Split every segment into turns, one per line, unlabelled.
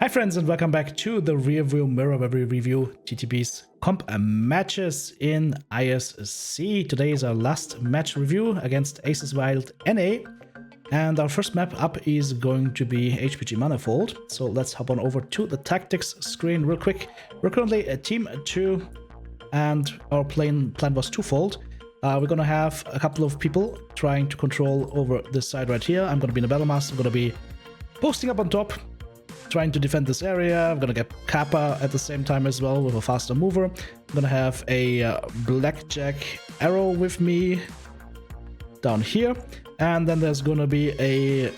Hi friends, and welcome back to the rearview mirror where we review TTP's comp matches in ISC. Today is our last match review against Aces Wild NA, and our first map up is going to be HPG Manifold. So let's hop on over to the tactics screen real quick. We're currently a team 2, and our plan was twofold. We're gonna have a couple of people trying to control over this side right here. I'm gonna be in the Battle Master. I'm gonna be posting up on top, trying to defend this area. I'm gonna get Kappa at the same time as well with a faster mover. I'm gonna have a Blackjack arrow with me down here, and then there's gonna be a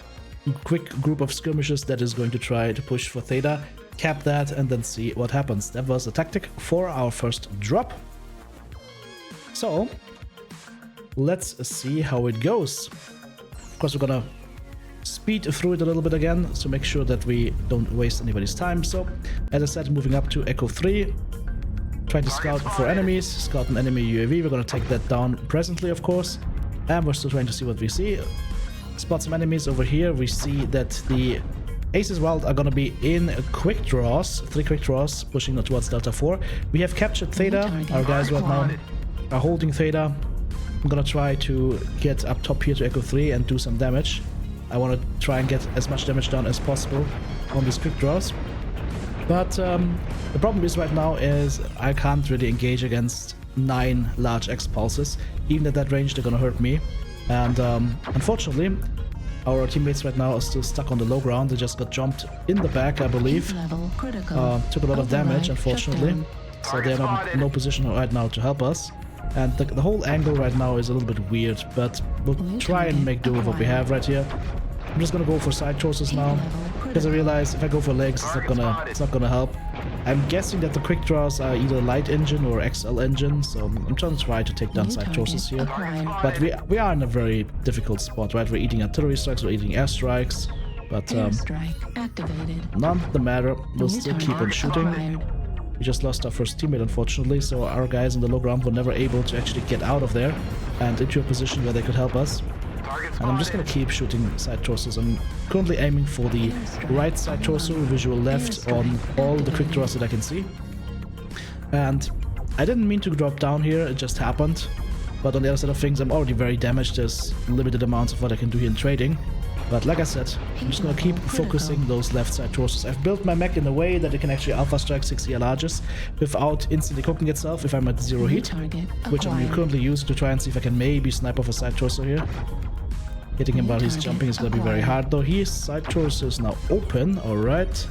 quick group of skirmishers that is going to try to push for Theta, cap that, and then see what happens. That was the tactic for our first drop. So let's see how it goes. Of course, we're gonna speed through it a little bit again, so make sure that we don't waste anybody's time. So, as I said, moving up to Echo 3, trying to scout for enemies, scout an enemy UAV. We're gonna take that down presently, of course, and we're still trying to see what we see. Spot some enemies over here. We see that the Aces Wild are gonna be in quick draws, 3 quick draws, pushing towards Delta 4. We have captured Theta. Our guys right now are holding Theta. I'm gonna try to get up top here to Echo 3 and do some damage. I want to try and get as much damage done as possible on these quick draws. But the problem is right now is I can't really engage against 9 large X pulses. Even at that range, they're gonna hurt me. And unfortunately, our teammates right now are still stuck on the low ground. They just got jumped in the back, I believe. Took a lot of damage, unfortunately. So they're not in no position right now to help us. And the whole angle right now is a little bit weird, but we'll try and make do with what we have right here. I'm just gonna go for side torsos now, because I realize if I go for legs, it's not gonna help. I'm guessing that the quick draws are either light engine or XL engine, so I'm trying to take down side torsos here. But we are in a very difficult spot, right? We're eating artillery strikes, we're eating airstrikes, but none the matter. We'll still keep on shooting. We just lost our first teammate, unfortunately, so our guys in the low ground were never able to actually get out of there and into a position where they could help us. And I'm just gonna keep shooting side torsos. I'm currently aiming for the right side torso, visual left on all the quick draws that I can see. And I didn't mean to drop down here, it just happened. But on the other side of things, I'm already very damaged. There's limited amounts of what I can do here in trading. But like I said, I'm just gonna keep focusing those left side torsos. I've built my mech in a way that it can actually alpha strike 6 ELRs without instantly cooking itself if I'm at 0 heat, which I'm currently using to try and see if I can maybe snipe off a side torso here. Hitting him while he's jumping is gonna be very hard though. His side torso is now open, alright.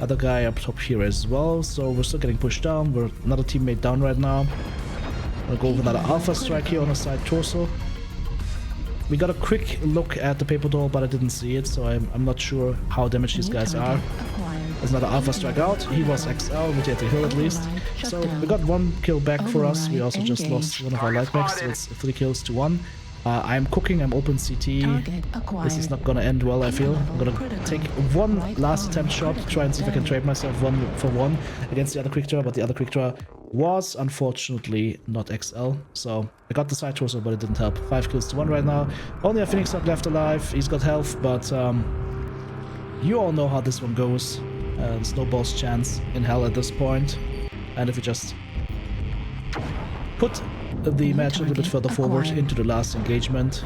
Other guy up top here as well, so we're still getting pushed down. We're another teammate down right now. I'll go with another alpha strike here on a side torso. We got a quick look at the paper doll, but I didn't see it, so I'm not sure how damaged these guys are. There's another alpha strike out. He was XL, we did the hill at least. So we got 1 kill back for us. We also just lost one of our light mechs, so it's 3 kills to 1. I'm cooking, I'm open CT. This is not gonna end well, I feel. I'm gonna take 1 last attempt shot to try and see if I can trade myself 1 for 1 against the other quick draw, but the other quick draw was unfortunately not XL. So I got the side torso, but it didn't help. 5 kills to 1 right now. Only a Phoenix Dog left alive. He's got health, but you all know how this one goes. Snowball's chance in hell at this point. And if we just put the match a little bit further forward into the last engagement,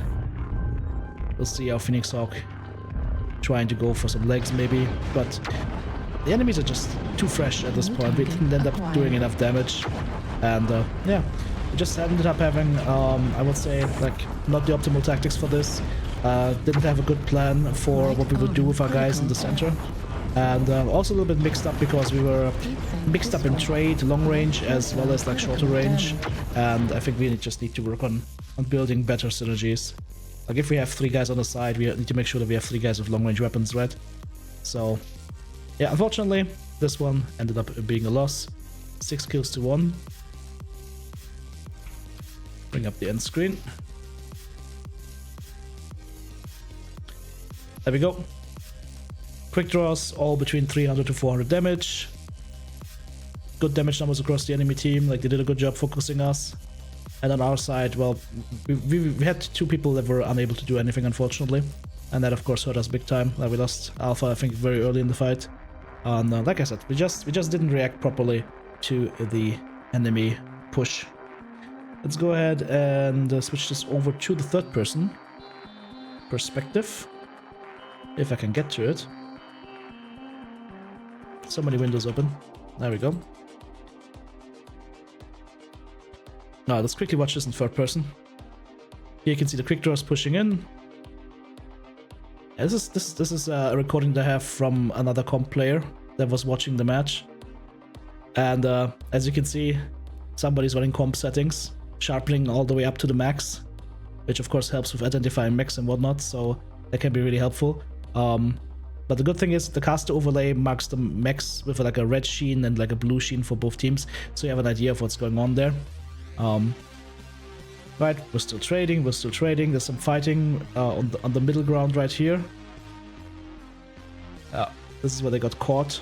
we'll see our Phoenix Hawk trying to go for some legs maybe, but the enemies are just too fresh at this point. We didn't end up doing enough damage, and yeah, we just ended up having, I would say, like, not the optimal tactics for this. Didn't have a good plan for what we would do with our guys in the center. And also a little bit mixed up because we were mixed up in trade, long range, as well as like shorter range. And I think we just need to work on building better synergies. Like if we have 3 guys on the side, we need to make sure that we have 3 guys with long range weapons, right? So yeah, unfortunately, this one ended up being a loss. 6 kills to 1. Bring up the end screen. There we go. Quick draws, all between 300 to 400 damage. Good damage numbers across the enemy team, like they did a good job focusing us. And on our side, well, we had 2 people that were unable to do anything, unfortunately. And that of course hurt us big time. We lost Alpha, I think, very early in the fight. And like I said, we just didn't react properly to the enemy push. Let's go ahead and switch this over to the third person perspective, if I can get to it. So many windows open. There we go. Now let's quickly watch this in third person. Here you can see the quick draws pushing in. This is a recording that I have from another comp player that was watching the match. And as you can see, somebody's running comp settings, sharpening all the way up to the max, which of course helps with identifying mechs and whatnot, so that can be really helpful. But the good thing is the caster overlay marks the mechs with like a red sheen and like a blue sheen for both teams, so you have an idea of what's going on there. Right, we're still trading, there's some fighting on the middle ground right here. This is where they got caught.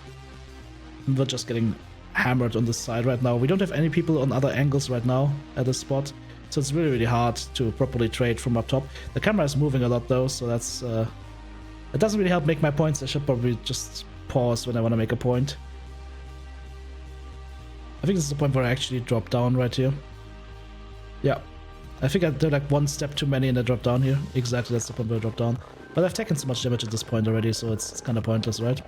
And we're just getting hammered on this side right now. We don't have any people on other angles right now at this spot, so it's really hard to properly trade from up top. The camera is moving a lot though, so that's it doesn't really help make my points. I should probably just pause when I want to make a point. I think this is the point where I actually drop down right here. Yeah, I think I did like one step too many and I dropped down here. Exactly, that's the point where I dropped down. But I've taken so much damage at this point already, so it's kind of pointless, right?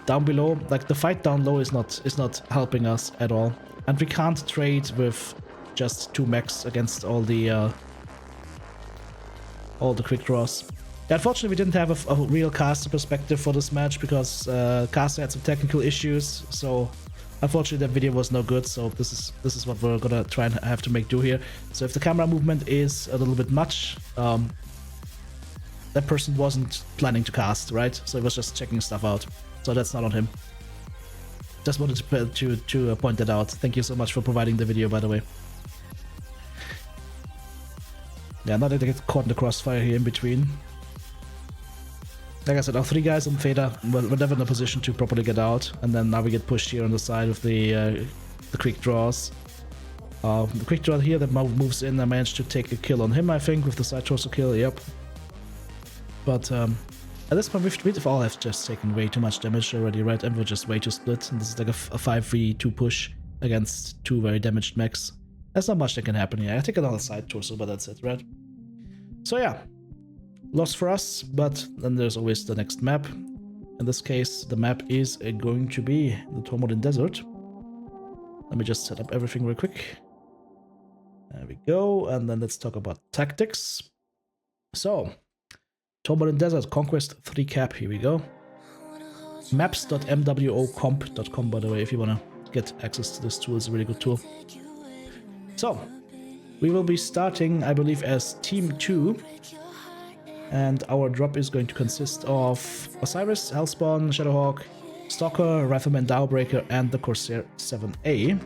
Down below, like the fight down low is not helping us at all, and we can't trade with just 2 mechs against all the quick draws. Unfortunately, we didn't have a real caster perspective for this match because caster had some technical issues, so unfortunately that video was no good. So this is what we're gonna try and have to make do here. So if the camera movement is a little bit much, that person wasn't planning to cast, right? So he was just checking stuff out. So that's not on him. Just wanted to point that out. Thank you so much for providing the video, by the way. Yeah, now that I get caught in the crossfire here in between. Like I said, our 3 guys on Theta were never in a position to properly get out, and then now we get pushed here on the side of the quick draws. The quick draw here that moves in, I managed to take a kill on him, I think, with the side torso kill, yep. But at this point, we've all have just taken way too much damage already, right? And we're just way too split, and this is like a 5v2 push against 2 very damaged mechs. There's not much that can happen here. I take another side torso, but that's it, right? So yeah. Loss for us, but then there's always the next map. In this case, the map is going to be the Tourmaline Desert. Let me just set up everything real quick. There we go, and then let's talk about tactics. So, Tourmaline Desert, Conquest 3 cap, here we go. Maps.mwocomp.com, by the way, if you want to get access to this tool, it's a really good tool. So, we will be starting, I believe, as Team 2. And our drop is going to consist of Osiris, Hellspawn, Shadowhawk, Stalker, Rifleman Dowbreaker, and the Corsair 7A.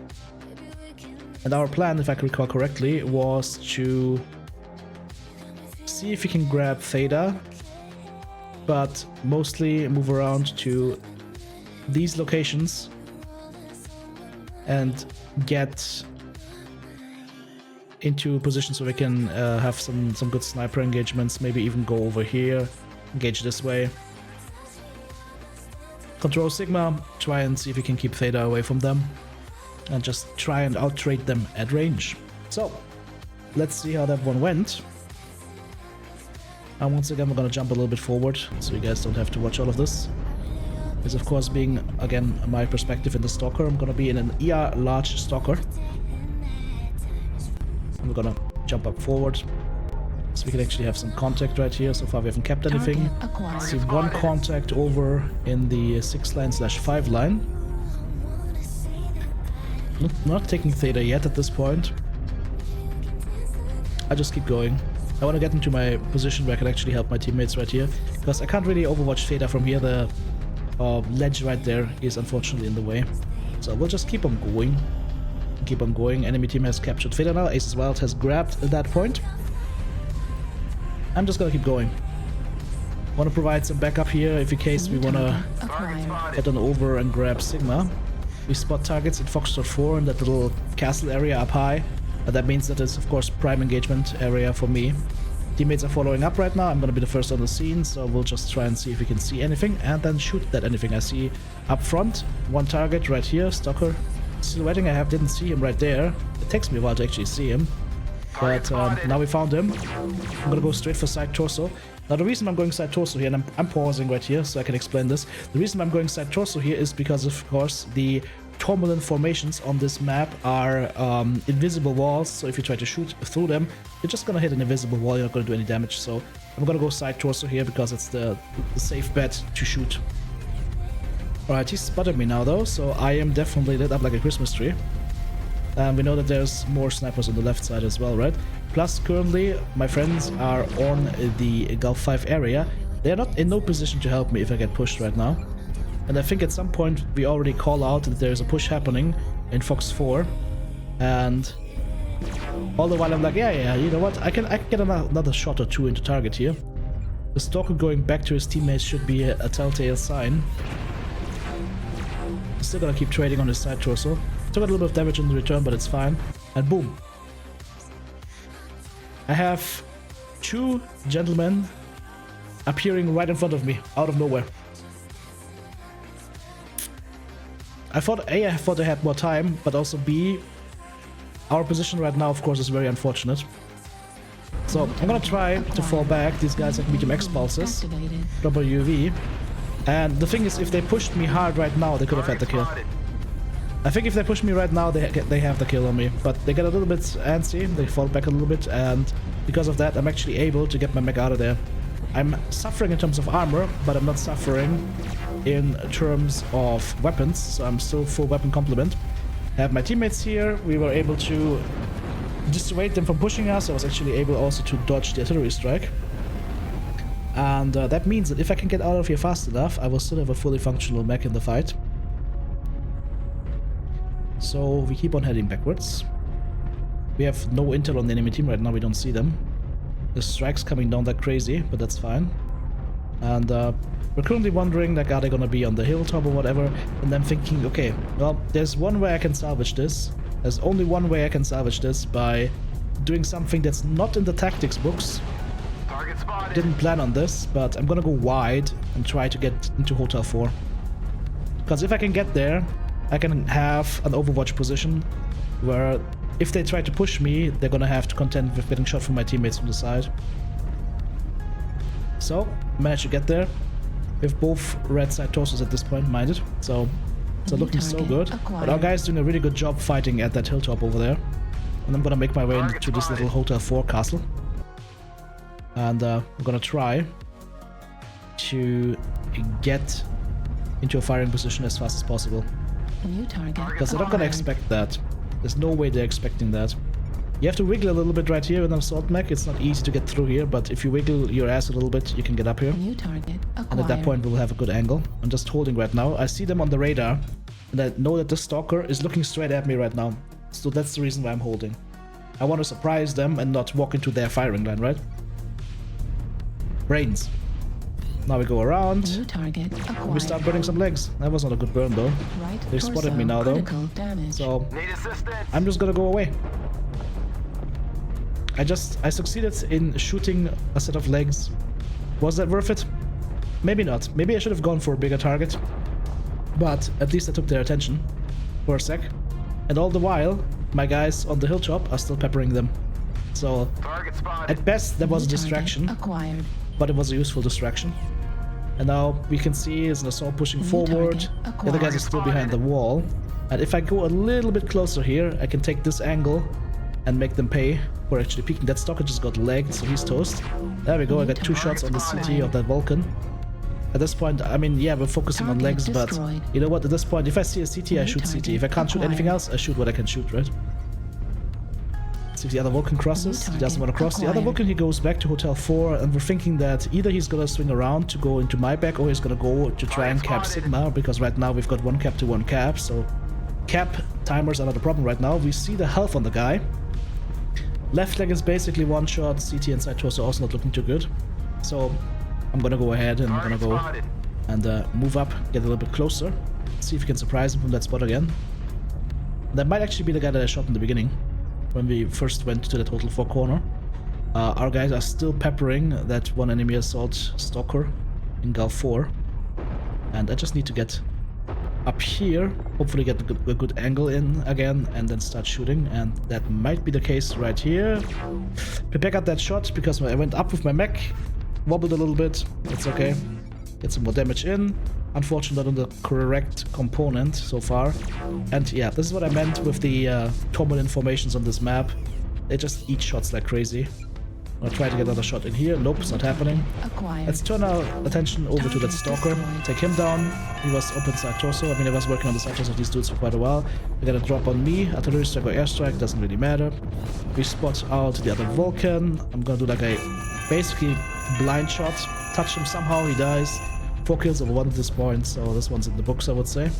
And our plan, if I can recall correctly, was to see if we can grab Theta, but mostly move around to these locations and get into positions where we can have some good sniper engagements, maybe even go over here, engage this way. Control Sigma, try and see if we can keep Theta away from them, and just try and out-trade them at range. So, let's see how that one went. And once again, we're gonna jump a little bit forward, so you guys don't have to watch all of this. This, of course, being, again, my perspective in the Stalker, I'm gonna be in an ER large Stalker. We're gonna jump up forward, so we can actually have some contact right here. So far we haven't kept anything. See 1 contact over in the 6 line/5 line. Not taking Theta yet at this point. I just keep going. I want to get into my position where I can actually help my teammates right here, because I can't really overwatch Theta from here. The ledge right there is unfortunately in the way. So we'll just keep on going. Keep on going. Enemy team has captured Theta now. Aces Wild has grabbed that point. I'm just gonna keep going. Want to provide some backup here if in case we want to get on over and grab Sigma. We spot targets in Foxtrot 4 in that little castle area up high. That means that is, of course, prime engagement area for me. Teammates are following up right now. I'm gonna be the first on the scene, so we'll just try and see if we can see anything and then shoot that anything. I see up front, one target right here, Stalker. Silhouetting, didn't see him right there. It takes me a while to actually see him. But now we found him. I'm gonna go straight for side torso. Now the reason I'm going side torso here, and I'm pausing right here so I can explain this. The reason I'm going side torso here is because, of course, the Tourmaline formations on this map are invisible walls. So if you try to shoot through them, you're just gonna hit an invisible wall. You're not gonna do any damage. So I'm gonna go side torso here because it's the safe bet to shoot. Alright, he spotted me now though, so I am definitely lit up like a Christmas tree. And we know that there's more snipers on the left side as well, right? Plus, currently, my friends are on the Gulf 5 area. They're not in no position to help me if I get pushed right now. And I think at some point we already call out that there's a push happening in Fox 4. And all the while I'm like, yeah, you know what? I can get another shot or two into target here. The Stalker going back to his teammates should be a telltale sign. Still gonna keep trading on his side torso. Took a little bit of damage in the return, but it's fine. And boom. I have two gentlemen appearing right in front of me, out of nowhere. I thought I had more time, but also B, our position right now, of course, is very unfortunate. So I'm gonna try to fall back. These guys have medium X pulses, WV. And the thing is, if they pushed me hard right now, they could have had the kill. I think if they push me right now, they have the kill on me. But they get a little bit antsy, they fall back a little bit, and because of that, I'm actually able to get my mech out of there. I'm suffering in terms of armor, but I'm not suffering in terms of weapons, so I'm still full weapon complement. I have my teammates here. We were able to dissuade them from pushing us. I was actually able also to dodge the artillery strike. And that means that if I can get out of here fast enough, I will still have a fully functional mech in the fight. So we keep on heading backwards. We have no intel on the enemy team right now, we don't see them. The strike's coming down like crazy, but that's fine. And we're currently wondering, like, are they gonna be on the hilltop or whatever? And I'm thinking, okay, well, there's one way I can salvage this. There's only one way I can salvage this, by doing something that's not in the tactics books. Didn't plan on this, but I'm gonna go wide and try to get into Hotel 4. Because if I can get there, I can have an overwatch position where if they try to push me, they're gonna have to contend with getting shot from my teammates from the side. So, managed to get there with both red side torsos at this point, minded. So looking so good. But our guy's doing a really good job fighting at that hilltop over there. And I'm gonna make my way into this little Hotel 4 castle. And I'm gonna try to get into a firing position as fast as possible. Because they're not gonna expect that. There's no way they're expecting that. You have to wiggle a little bit right here with an assault mech. It's not easy to get through here, but if you wiggle your ass a little bit, you can get up here. And at that point, we'll have a good angle. I'm just holding right now. I see them on the radar, and I know that the Stalker is looking straight at me right now. So that's the reason why I'm holding. I want to surprise them and not walk into their firing line, right? Brains. Now we go around. We start burning some legs. That was not a good burn though. They spotted me now though. So I'm just gonna go away. I succeeded in shooting a set of legs. Was that worth it? Maybe not. Maybe I should have gone for a bigger target. But at least I took their attention for a sec. And all the while, my guys on the hilltop are still peppering them. So at best that was a distraction. But it was a useful distraction. And now we can see is an assault pushing forward. The other guys are still behind the wall. And if I go a little bit closer here, I can take this angle and make them pay for actually peeking. That Stalker just got legged, so he's toast. There we go, I got 2 shots on the CT of that Vulcan. At this point, I mean, yeah, we're focusing on legs, but you know what, at this point, if I see a CT, I shoot CT. If I can't shoot anything else, I shoot what I can shoot, right? See if the other Vulcan crosses. He doesn't want to cross. The other Vulcan, he goes back to Hotel 4, and we're thinking that either he's gonna swing around to go into my back, or he's gonna go to try and cap Sigma, because right now we've got 1 cap to 1 cap, so cap timers are not a problem right now. We see the health on the guy. Left leg is basically 1 shot, CT and side torso also not looking too good. So I'm gonna go ahead and I'm gonna go and move up, get a little bit closer, see if we can surprise him from that spot again. That might actually be the guy that I shot in the beginning, when we first went to the Total 4 corner. Our guys are still peppering that one enemy assault stalker in Gulf 4. And I just need to get up here, hopefully get a good angle in again, and then start shooting. And that might be the case right here. Prepare got that shot because I went up with my mech, wobbled a little bit. It's okay. Get some more damage in. Unfortunately, not on the correct component so far. And yeah, this is what I meant with the Tourmaline formations on this map. They just eat shots like crazy. I'll try to get another shot in here. Nope, it's not happening. Let's turn our attention over to that stalker. Take him down. He was open side torso. I mean, I was working on the side torso of these dudes for quite a while. They got a drop on me. Artillery strike or airstrike, doesn't really matter. We spot out the other Vulcan. I'm gonna do like a basically blind shot. Touch him somehow, he dies. 4 kills over 1 at this point, so this one's in the books, I would say.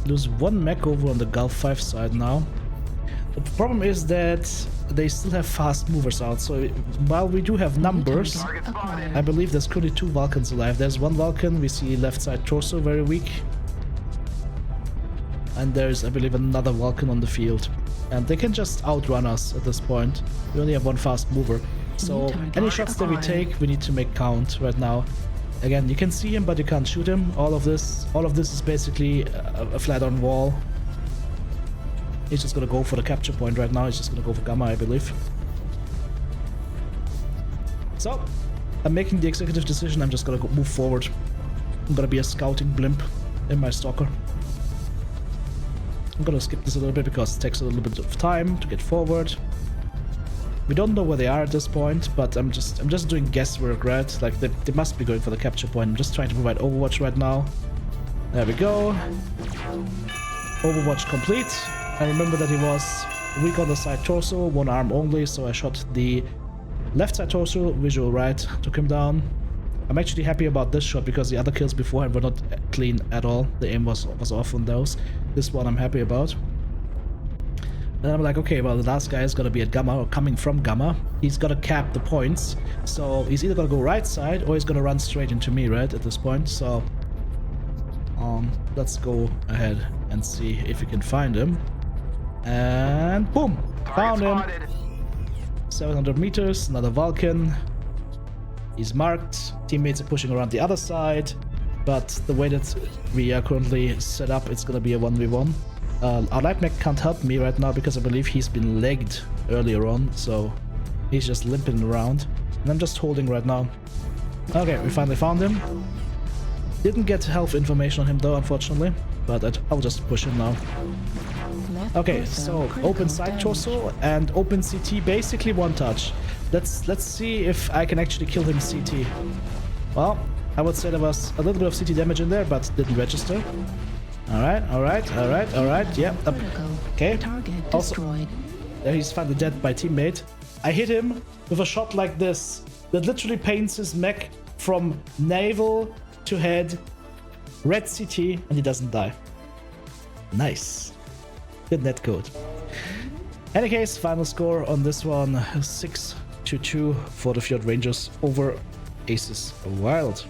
Lose 1 mech over on the Gulf 5 side now. The problem is that they still have fast movers out, so while we do have numbers, I believe there's currently 2 Vulcans alive. There's 1 Vulcan, we see left side torso, very weak. And there's, I believe, another Vulcan on the field. And they can just outrun us at this point. We only have 1 fast mover. So any shots that we take, we need to make count right now. Again, you can see him, but you can't shoot him. All of this is basically a flat-on wall. He's just gonna go for the capture point right now. He's just gonna go for Gamma, I believe. So, I'm making the executive decision. I'm just gonna move forward. I'm gonna be a scouting blimp in my stalker. I'm gonna skip this a little bit because it takes a little bit of time to get forward. We don't know where they are at this point, but I'm just doing guesswork, right? Like they must be going for the capture point. I'm just trying to provide Overwatch right now. There we go. Overwatch complete. I remember that he was weak on the side torso, 1 arm only, so I shot the left side torso, visual right, took him down. I'm actually happy about this shot because the other kills before him were not clean at all. The aim was off on those. This one I'm happy about. And I'm like, okay, well, the last guy is gonna be at Gamma, or coming from Gamma. He's gotta cap the points. So he's either gonna go right side, or he's gonna run straight into me, right, at this point. So, let's go ahead and see if we can find him. And boom! Found him! 700 meters, another Vulcan. He's marked. Teammates are pushing around the other side. But the way that we are currently set up, it's gonna be a 1v1. Our light mech can't help me right now because I believe he's been legged earlier on, so he's just limping around. And I'm just holding right now. Okay, we finally found him. Didn't get health information on him though, unfortunately, but I'll just push him now. Okay, so open side torso and open CT, basically 1 touch. Let's see if I can actually kill him CT. Well, I would say there was a little bit of CT damage in there, but didn't register. Alright, yeah. Okay, also, there he's finally dead by teammate. I hit him with a shot like this that literally paints his mech from navel to head, red CT, and he doesn't die. Nice. Good netcode. Any case, final score on this one, 6-2 for the FJRD Rangers over Aces Wild.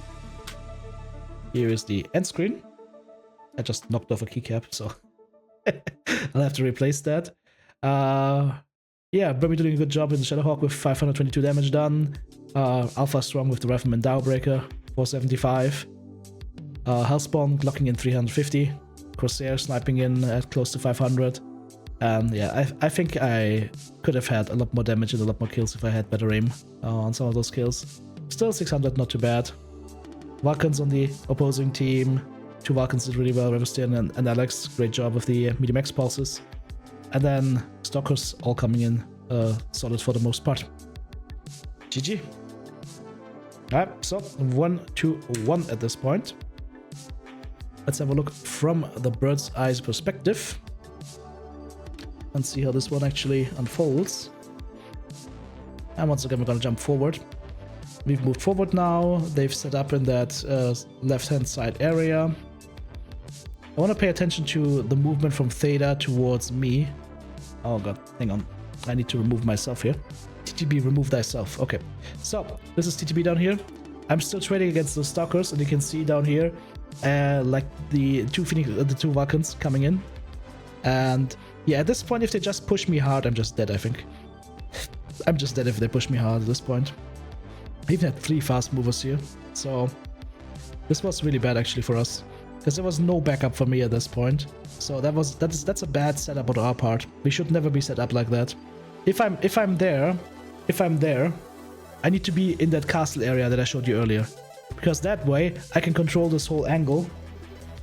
Here is the end screen. I just knocked off a keycap, so I'll have to replace that. Yeah, Burby doing a good job in the Shadowhawk with 522 damage done. Alpha Strong with the Rifleman Dowbreaker, 475. Hellspawn locking in 350. Corsair sniping in at close to 500. And yeah, I think I could have had a lot more damage and a lot more kills if I had better aim on some of those kills. Still 600, not too bad. Vulcans on the opposing team. 2 Vulcans did really well, Reverstian and Alex, great job with the medium X pulses. And then Stalkers all coming in solid for the most part. GG. Alright, so 1-2-1 at this point. Let's have a look from the bird's eye perspective and see how this one actually unfolds. And once again, we're gonna jump forward. We've moved forward now. They've set up in that left-hand side area. I want to pay attention to the movement from Theta towards me. Oh god, hang on. I need to remove myself here. TTB, remove thyself. Okay, so this is TTB down here. I'm still trading against those Stalkers, and you can see down here, like the two Vulcans coming in. And yeah, at this point, if they just push me hard, I'm just dead, I think. I'm just dead if they push me hard at this point. I even had 3 fast movers here, so this was really bad actually for us, because there was no backup for me at this point. So that's a bad setup on our part. We should never be set up like that. If I'm there, I need to be in that castle area that I showed you earlier, because that way I can control this whole angle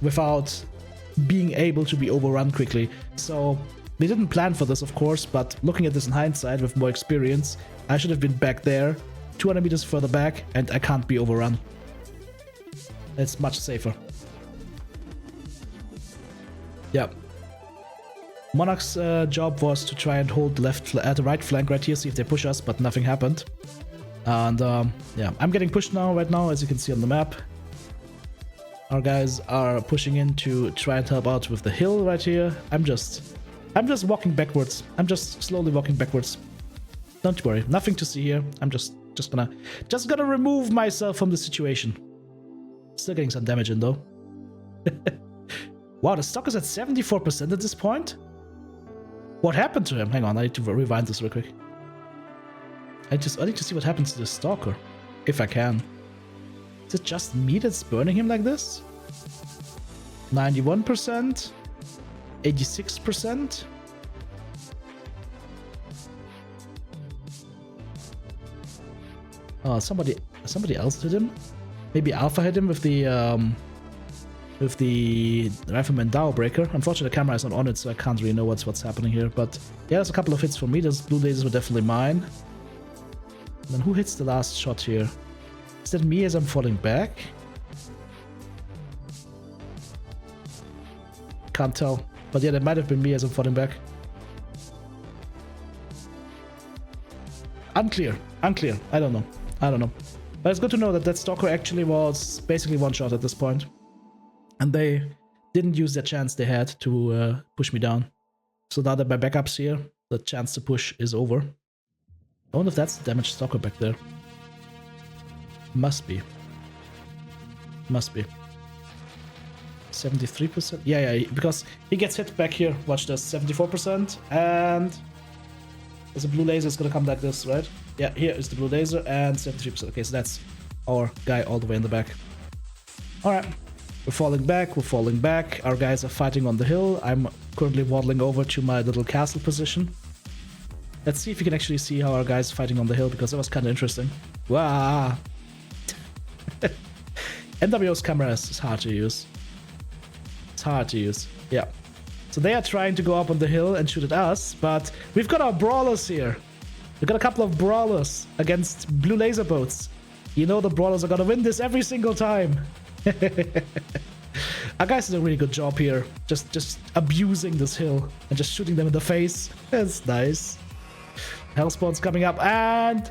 without being able to be overrun quickly. So we didn't plan for this, of course, but looking at this in hindsight with more experience, I should have been back there, 200 meters further back, and I can't be overrun. It's much safer. Yeah. Monarch's job was to try and hold the right flank right here, see if they push us, but nothing happened. And yeah, I'm getting pushed right now, as you can see on the map. Our guys are pushing in to try and help out with the hill right here. I'm just walking backwards. I'm just slowly walking backwards. Don't worry, nothing to see here. I'm just gonna remove myself from the situation. Still getting some damage in though. Wow, the stock is at 74% at this point. What happened to him? Hang on, I need to rewind this real quick. I need to see what happens to the stalker, if I can. Is it just me that's burning him like this? 91%, 86%. Oh, somebody else hit him. Maybe Alpha hit him with the Rifleman Dow Breaker. Unfortunately, the camera is not on it, so I can't really know what's happening here. But yeah, there's a couple of hits for me. Those blue lasers were definitely mine. And then who hits the last shot here? Is that me as I'm falling back? Can't tell. But yeah, that might have been me as I'm falling back. Unclear. I don't know. But it's good to know that that stalker actually was basically one shot at this point. And they didn't use the chance they had to push me down. So now that my backup's here, the chance to push is over. I wonder if that's the damaged stalker back there. Must be. 73%? Yeah, because he gets hit back here. Watch this, 74%. And there's a blue laser, it's gonna come like this, right? Yeah, here is the blue laser and 73%. Okay, so that's our guy all the way in the back. Alright, we're falling back. Our guys are fighting on the hill. I'm currently waddling over to my little castle position. Let's see if you can actually see how our guys are fighting on the hill, because that was kind of interesting. Wow! NWO's camera is hard to use. Yeah. So they are trying to go up on the hill and shoot at us, but we've got our brawlers here. We've got a couple of brawlers against blue laser boats. You know the brawlers are gonna win this every single time. Our guys did a really good job here, just abusing this hill and just shooting them in the face. That's nice. Hellspawn's coming up and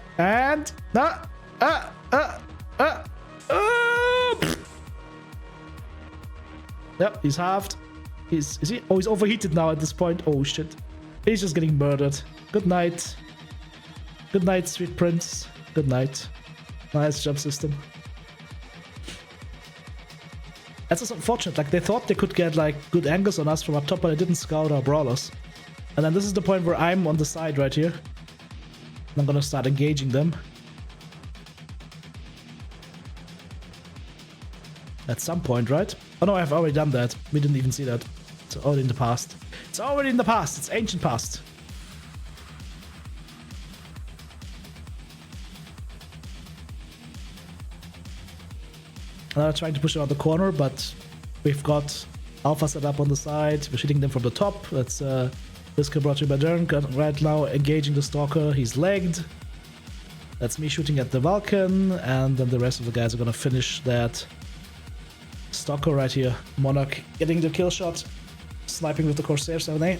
yep, he's halved. Is he? Oh, he's overheated now at this point. Oh shit. He's just getting murdered. Good night. Good night, sweet prince. Good night. Nice jump system. That's just unfortunate. Like, they thought they could get like good angles on us from up top, but they didn't scout our brawlers. And then this is the point where I'm on the side right here. And I'm gonna start engaging them. At some point, right? Oh no, I've already done that. We didn't even see that. It's already in the past. It's already in the past. It's ancient past. Trying to push around the corner, but we've got Alpha set up on the side. We're shooting them from the top. That's this brought to by Dern. Right now engaging the stalker. He's legged. That's me shooting at the Vulcan, and then the rest of the guys are gonna finish that stalker right here. Monarch getting the kill shot, sniping with the Corsair 7A.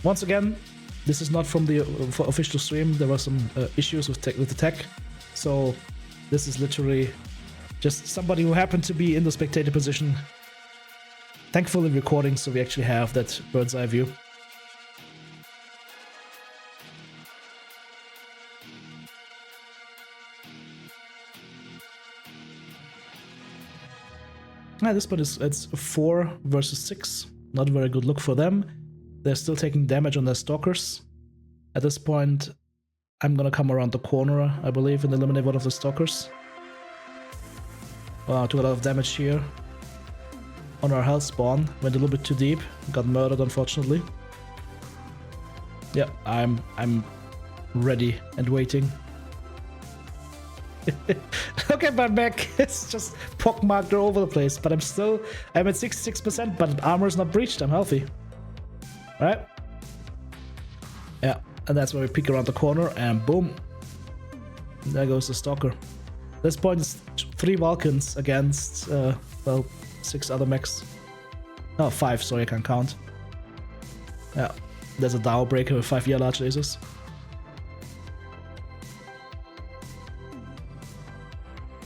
Once again, this is not from the official stream. There were some issues with the tech, so this is literally just somebody who happened to be in the spectator position. Thankfully recording, so we actually have that bird's eye view. At this point it's 4 versus 6. Not a very good look for them. They're still taking damage on their stalkers. At this point, I'm gonna come around the corner, I believe, and eliminate one of the stalkers. Wow, took a lot of damage here. On our health spawn, went a little bit too deep, got murdered unfortunately. Yeah, I'm ready and waiting. Look at my mech, it's just pockmarked all over the place, but I'm at 66%, but armor's not breached, I'm healthy. Right? Yeah, and that's where we peek around the corner, and boom. There goes the stalker. At this point it's 3 Vulcans against, well, 6 other mechs. No, 5, sorry, I can't count. Yeah, there's a Dow breaker with 5 large lasers.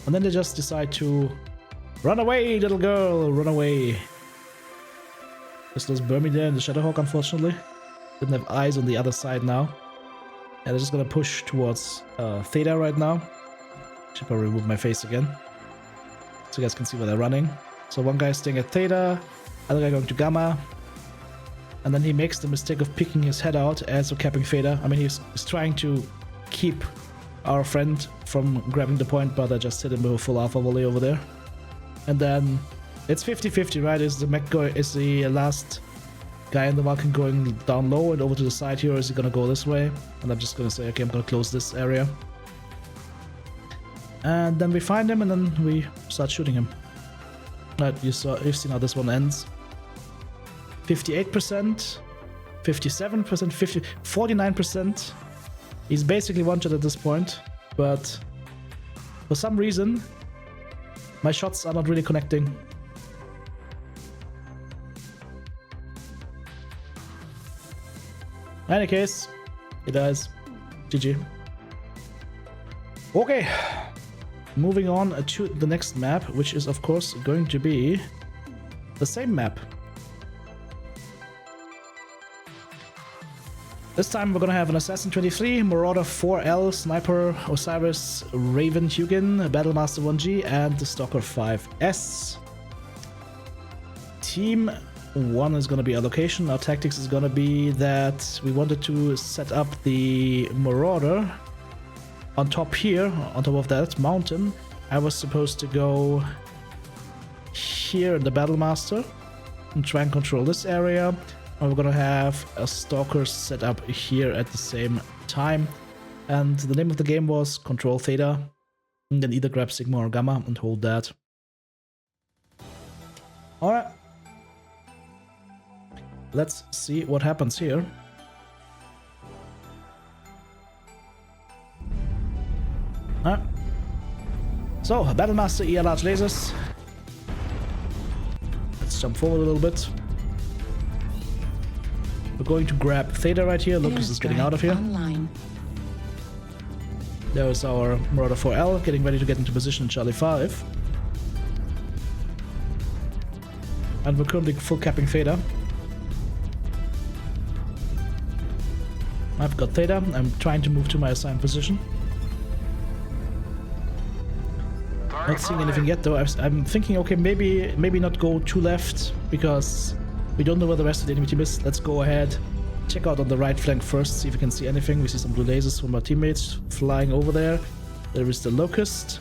And then they just decide to run away, little girl, run away. Just there's Burmy there in the Shadowhawk, unfortunately. Didn't have eyes on the other side now. And they're just gonna push towards Theta right now. Should probably remove my face again, so you guys can see where they're running. So one guy's staying at Theta, other guy going to Gamma. And then he makes the mistake of picking his head out as we're capping Theta. I mean, he's trying to keep our friend from grabbing the point, but I just hit him with a full alpha volley over there. And then it's 50-50, right? Is the last guy in the Vulcan going down low and over to the side here, or is he gonna go this way? And I'm just gonna say, okay, I'm gonna close this area. And then we find him and then we start shooting him. Right, you've seen how this one ends. 58%, 57%, 49%. He's basically one-shot at this point, but for some reason, my shots are not really connecting. In any case, he dies. GG. Okay, moving on to the next map, which is of course going to be the same map. This time we're gonna have an Assassin 23, Marauder 4L, Sniper Osiris, Raven Hugin, Battlemaster 1G, and the Stalker 5S. Team 1 is gonna be our location. Our tactics is gonna be that we wanted to set up the Marauder on top here, on top of that mountain. I was supposed to go here in the Battlemaster and try and control this area. And we're gonna have a Stalker set up here at the same time. And the name of the game was Control Theta. And then either grab Sigma or Gamma and hold that. Alright. Let's see what happens here. Alright. So, Battlemaster, large lasers. Let's jump forward a little bit. We're going to grab Theta right here. Lucas is getting out of here. Online. There's our Marauder 4L getting ready to get into position in Charlie 5. And we're currently full capping Theta. I've got Theta. I'm trying to move to my assigned position. Not seeing anything yet though. I'm thinking, okay, maybe not go too left, because we don't know where the rest of the enemy team is. Let's go ahead, check out on the right flank first, see if we can see anything. We see some blue lasers from our teammates flying over there. There is the Locust.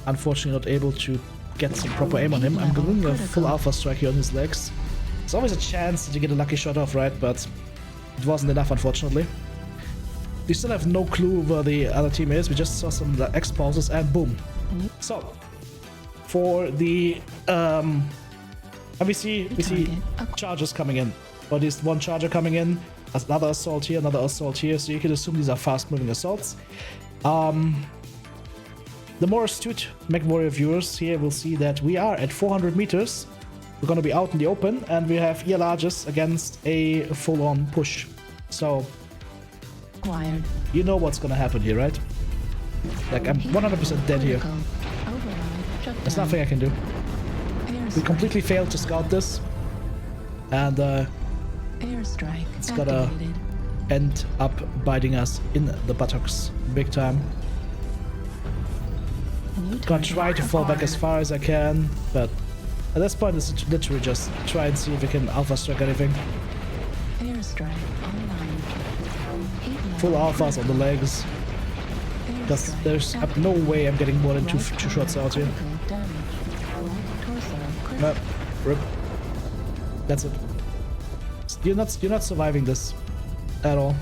Unfortunately not able to get some proper aim on him. I'm doing a full alpha strike here on his legs. There's always a chance that you get a lucky shot off, right? But it wasn't enough, unfortunately. We still have no clue where the other team is. We just saw some X-pulses and boom. So, for the and we see charges coming in. Or at least one charger coming in, another assault here, so you can assume these are fast-moving assaults. The more astute Mechwarrior viewers here will see that we are at 400 meters. We're gonna be out in the open, and we have larges against a full-on push. So, you know what's gonna happen here, right? Like, I'm 100% dead here. There's nothing I can do. We completely failed to scout this, and it's gonna end up biting us in the buttocks big time. Gonna try to fall back as far as I can, but at this point it's literally just try and see if we can alpha strike anything. Full alphas on the legs. Because there's no way I'm getting more than two shots out here. No, rip. That's it. You're not surviving this at all.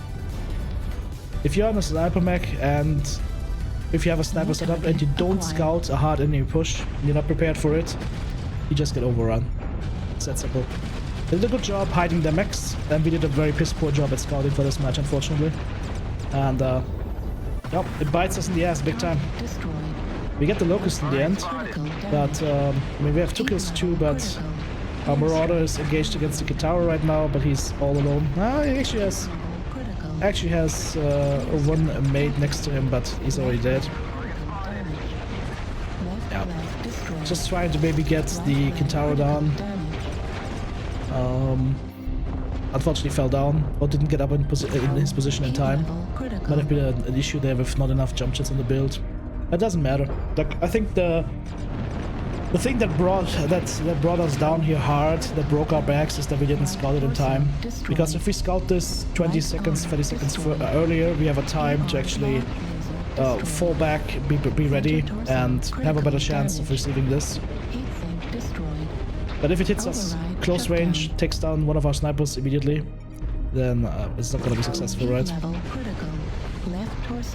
If you're on a sniper mech and if you have a sniper setup and you don't scout a hard enemy push, and you're not prepared for it, you just get overrun. It's that simple. They did a good job hiding their mechs, and we did a very piss poor job at scouting for this match, unfortunately. And yep, it bites us in the ass big time. We get the Locust in the end, but I mean we have 2 kills too, but our Marauder is engaged against the Kintaro right now, but he's all alone. He actually has one mate next to him, but he's already dead. Yeah, just trying to maybe get the Kintaro down. Unfortunately fell down, or didn't get up in his position in time. Might have been an issue there with not enough jump shots on the build. It doesn't matter. Like, I think the thing that brought us down here hard, that broke our backs, is that we didn't scout it in time. Because if we scout this 20 seconds, 30 seconds earlier, we have a time to actually fall back, be ready, and have a better chance of receiving this. But if it hits us close range, takes down one of our snipers immediately, then it's not gonna be successful, right?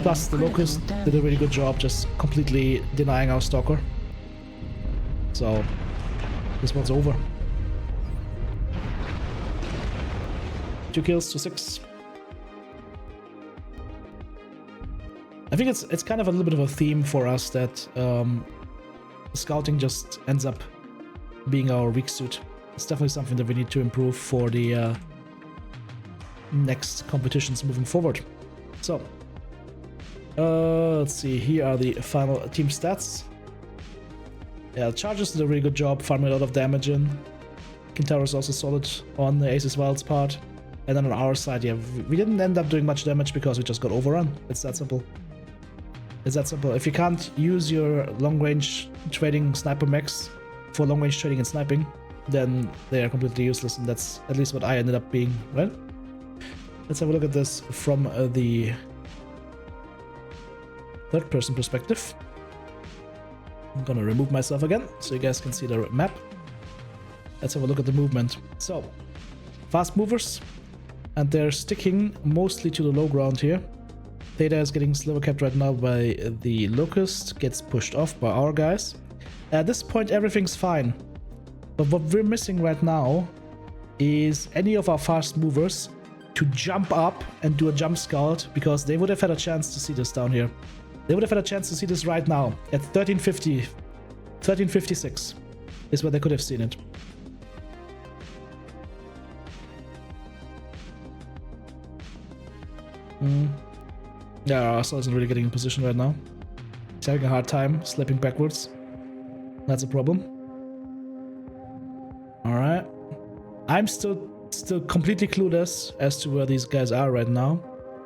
Plus, the Locust did a really good job just completely denying our Stalker. So, this one's over. 2 kills to 6. I think it's kind of a little bit of a theme for us that scouting just ends up being our weak suit. It's definitely something that we need to improve for the next competitions moving forward. So, let's see, here are the final team stats. Yeah, Chargers did a really good job farming a lot of damage in. Kintaro is also solid on the Aces Wild's part. And then on our side, yeah, we didn't end up doing much damage because we just got overrun. It's that simple. It's that simple. If you can't use your long-range trading sniper mechs for long-range trading and sniping, then they are completely useless, and that's at least what I ended up being, right? Let's have a look at this from the third-person perspective. I'm gonna remove myself again, so you guys can see the map. Let's have a look at the movement. So, fast movers, and they're sticking mostly to the low ground here. Theta is getting sliver capped right now by the Locust, gets pushed off by our guys. At this point, everything's fine. But what we're missing right now is any of our fast movers to jump up and do a jump scout, because they would have had a chance to see this down here. They would have had a chance to see this right now at 1350, 1356 is where they could have seen it. Yeah, Arsenal isn't really getting in position right now. He's having a hard time slipping backwards. That's a problem. Alright. I'm still completely clueless as to where these guys are right now.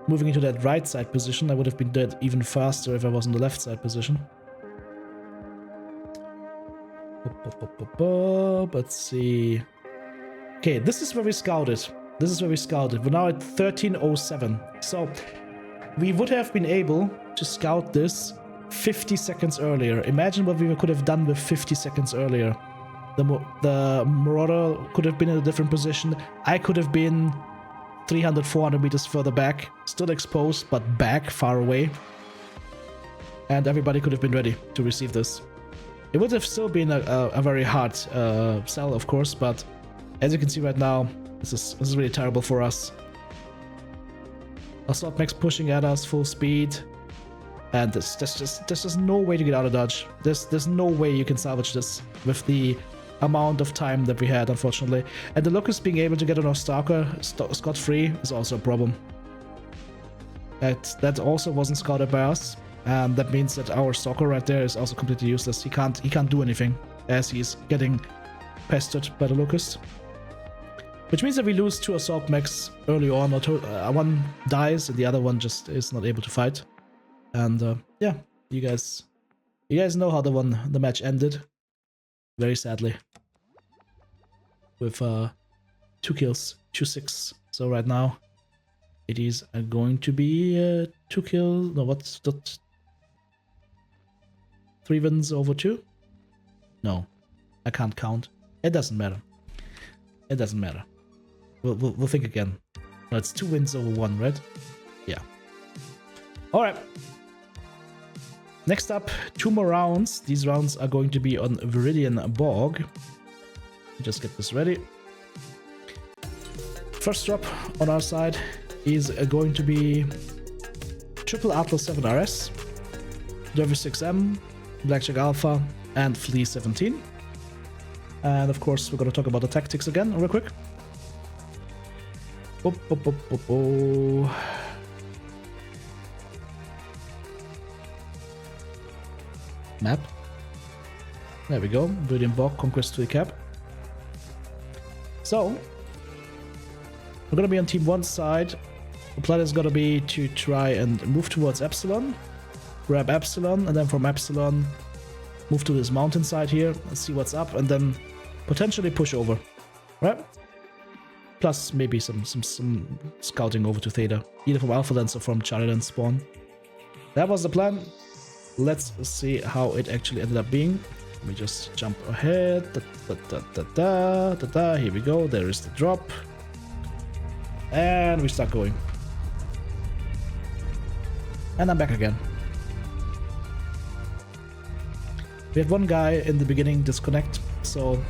Moving into that right side position, I would have been dead even faster if I was in the left side position. Let's see. Okay, this is where we scouted. This is where we scouted. We're now at 1307. So, we would have been able to scout this 50 seconds earlier. Imagine what we could have done with 50 seconds earlier. The Marauder could have been in a different position. I could have been 300, 400 meters further back, still exposed, but back, far away. And everybody could have been ready to receive this. It would have still been a very hard sell, of course, but as you can see right now, this is really terrible for us. Assault mechs pushing at us full speed, and there's just no way to get out of dodge. There's no way you can salvage this with the amount of time that we had, unfortunately. And the Locust being able to get on our Stalker scot-free is also a problem. That also wasn't scouted by us, and that means that our Stalker right there is also completely useless. He can't do anything as he's getting pestered by the Locust. Which means that we lose 2 assault mechs early on, or one dies and the other one just is not able to fight. And yeah, you guys You guys know how the match ended. Very sadly. With 2 kills, 2-6. So right now it is going to be 2 kills. No, what's that? 3 wins over 2? No, I can't count. It doesn't matter. It doesn't matter. We'll think again. No, it's 2 wins over 1, right? Yeah. Alright. Next up, 2 more rounds. These rounds are going to be on Viridian Bog. Just get this ready. First drop on our side is going to be Triple Atlas 7 RS, Dervish 6M, Blackjack Alpha, and Flea 17. And of course, we're going to talk about the tactics again, real quick. Map. There we go. Viridian Bog, Conquest to the Cap. So, we're going to be on Team 1's side. The plan is going to be to try and move towards Epsilon, grab Epsilon, and then from Epsilon, move to this mountain side here, and see what's up, and then potentially push over, right? Plus maybe some scouting over to Theta, either from Alpha Lens or from Charlie Lens spawn. That was the plan. Let's see how it actually ended up being. Let me just jump ahead. Here we go. There is the drop. And we start going. And I'm back again. We had one guy in the beginning disconnect, so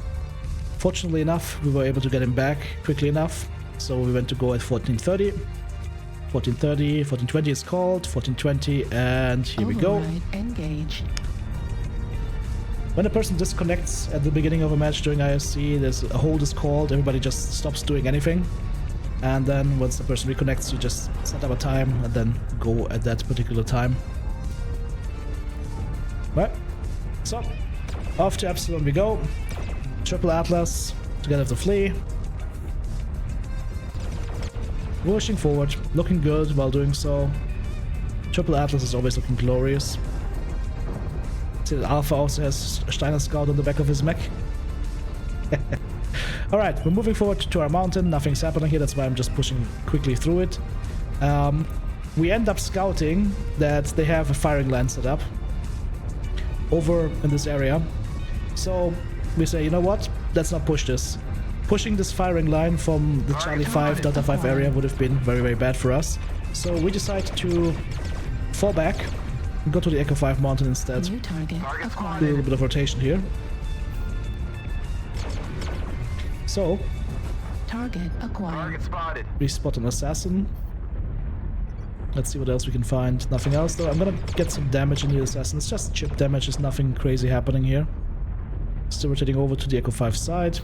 fortunately enough, we were able to get him back quickly enough. So we went to go at 1430. 1430, 1420 is called, 1420, and here we go.
Engage.
When a person disconnects at the beginning of a match during ISC, there's a hold is called, everybody just stops doing anything. And then once the person reconnects, you just set up a time and then go at that particular time. Right? So, off to Epsilon we go. Triple Atlas, together with the Flea. Pushing forward, looking good while doing so. Triple Atlas is always looking glorious. See that Alpha also has Steiner Scout on the back of his mech. Alright, we're moving forward to our mountain. Nothing's happening here, that's why I'm just pushing quickly through it. We end up scouting that they have a firing line set up over in this area. So we say, you know what, let's not push this. Pushing this firing line from the Charlie 5, Delta 5 area would have been very, very bad for us. So we decide to fall back and go to the Echo 5 mountain instead.
New target acquired.
Do a little bit of rotation here. So,
Target acquired.
we spot an assassin. Let's see what else we can find. Nothing else though. I'm gonna get some damage in the assassin. It's just chip damage, there's nothing crazy happening here. Still rotating over to the Echo 5 side.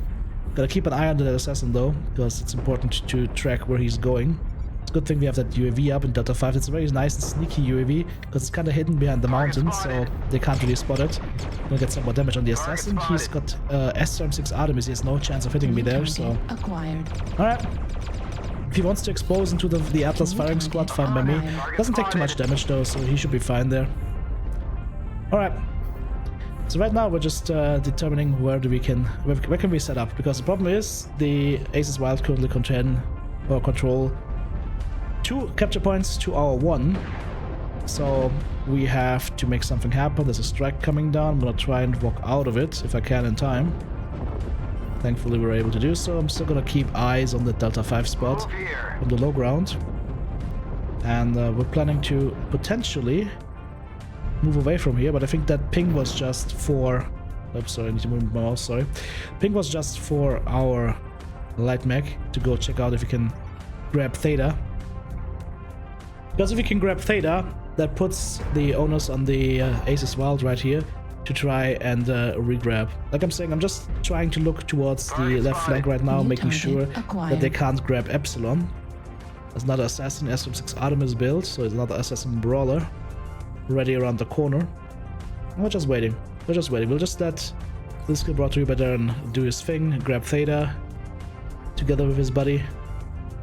Gotta keep an eye on that assassin though, because it's important to track where he's going. It's a good thing we have that UAV up in Delta 5. It's a very nice and sneaky UAV, because it's kind of hidden behind the mountains, so they can't really spot it. I'm gonna get some more damage on the assassin. He's got SRM6 Artemis, he has no chance of hitting me there, so...
Acquired.
Alright. If he wants to expose into the Atlas firing squad, fine by me. Doesn't take too much damage though, so he should be fine there. Alright. So right now we're just determining where can we set up, because the problem is the Aces Wild currently control 2 capture points to our 1, so we have to make something happen. There's a strike coming down. I'm gonna try and walk out of it if I can in time. Thankfully we're able to do so. I'm still gonna keep eyes on the Delta 5 spot on the low ground, and we're planning to potentially move away from here, but I think that ping was just for... Oops, sorry, I need to move my mouse, sorry. Ping was just for our light mech to go check out if we can grab Theta. Because if we can grab Theta, that puts the onus on the Aces Wild right here to try and re-grab. Like I'm saying, I'm just trying to look towards the left flank right now, making sure that they can't grab Epsilon. There's another assassin, SRM6 Artemis build, so it's another assassin brawler ready around the corner. And we're just waiting. We're just waiting. We'll just let this Gibraltar better and do his thing, grab Theta together with his buddy.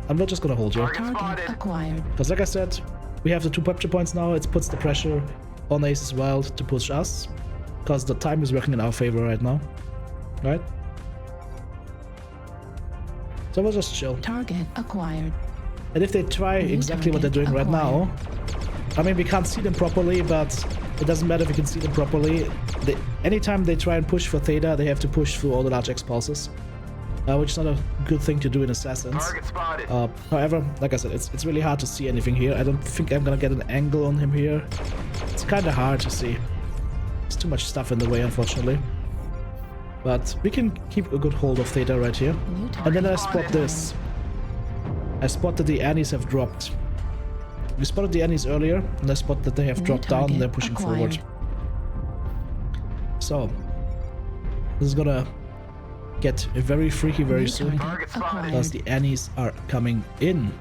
And we're just gonna hold here.
Target acquired.
Because like I said, we have the 2 capture points now. It puts the pressure on Aces Wild to push us, because the time is working in our favor right now, right? So we'll just chill.
Target acquired.
And if they try exactly what they're doing right now, I mean, we can't see them properly, but it doesn't matter if we can see them properly. Anytime they try and push for Theta, they have to push through all the large X-pulses, which is not a good thing to do in Assassins. However, like I said, it's really hard to see anything here. I don't think I'm gonna get an angle on him here. It's kind of hard to see. There's too much stuff in the way, unfortunately. But we can keep a good hold of Theta right here. And then I spot this. I spot that the Annies have dropped. We spotted the Annies earlier, and I spot that they have dropped down and they're pushing forward. So, this is gonna get very freaky very soon, because the Annies are coming in.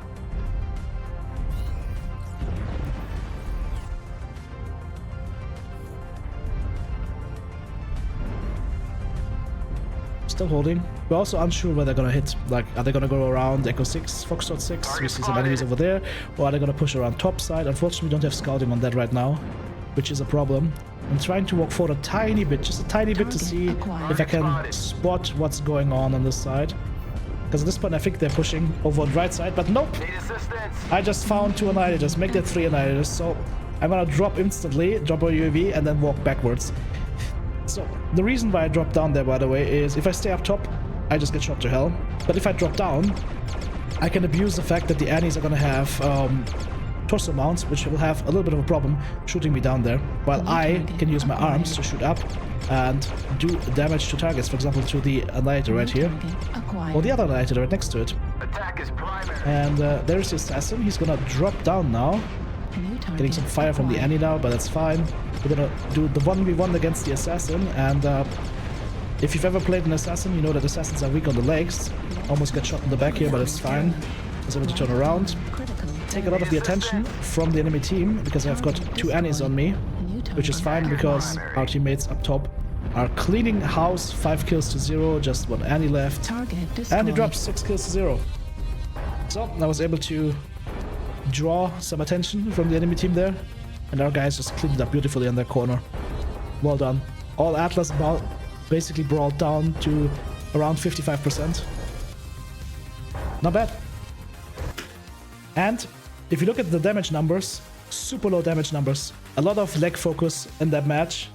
Still holding. We're also unsure where they're gonna hit. Like, are they gonna go around Echo 6, Foxtrot 6? We see some enemies over there. Or are they gonna push around top side? Unfortunately, we don't have scouting on that right now, which is a problem. I'm trying to walk forward a tiny bit, just a tiny bit, to see if I can spot what's going on this side. Because at this point, I think they're pushing over on the right side, but nope! I just found 2 Annihilators, make that 3 Annihilators, so I'm gonna drop instantly, drop a UAV, and then walk backwards. So, the reason why I dropped down there, by the way, is if I stay up top, I just get shot to hell. But if I drop down, I can abuse the fact that the Annies are gonna have torso mounts, which will have a little bit of a problem shooting me down there, while I can use my arms to shoot up and do damage to targets, for example, to the Annihilator right here, or the other Annihilator right next to it. And there's the Assassin. He's gonna drop down now. Getting some fire from the Annie now, but that's fine. We're gonna do the 1v1 against the Assassin, and if you've ever played an Assassin, you know that Assassins are weak on the legs. Almost get shot in the back here, but it's fine. I was able to turn around. Take a lot of the attention from the enemy team, because I've got 2 Annies on me, which is fine because our teammates up top are cleaning house. 5 kills to 0, just 1 Annie left. And he drops 6 kills to 0. So I was able to draw some attention from the enemy team there, and our guys just cleaned it up beautifully in their corner. Well done. All Atlas basically brought down to around 55%. Not bad. And if you look at the damage numbers, super low damage numbers. A lot of leg focus in that match.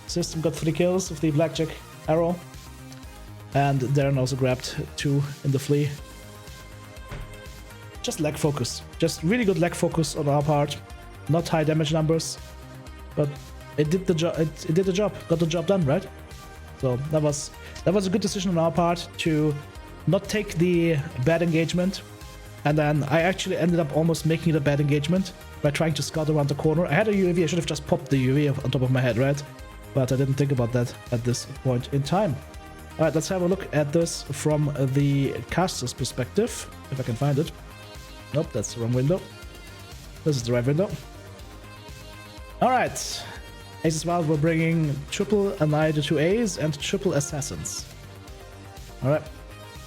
System got 3 kills with the Blackjack arrow, and Darren also grabbed 2 in the flea. Just leg focus. Just really good leg focus on our part. Not high damage numbers, but it did the job. It did the job. Got the job done, right? So that was a good decision on our part to not take the bad engagement, and then I actually ended up almost making it a bad engagement by trying to scout around the corner. I had a UAV. I should have just popped the UAV on top of my head, right? But I didn't think about that at this point in time. All right, let's have a look at this from the caster's perspective, if I can find it. Nope, that's the wrong window. This is the right window. Alright. Aces Wild, we're bringing triple Annihilator 2As and triple Assassins. Alright.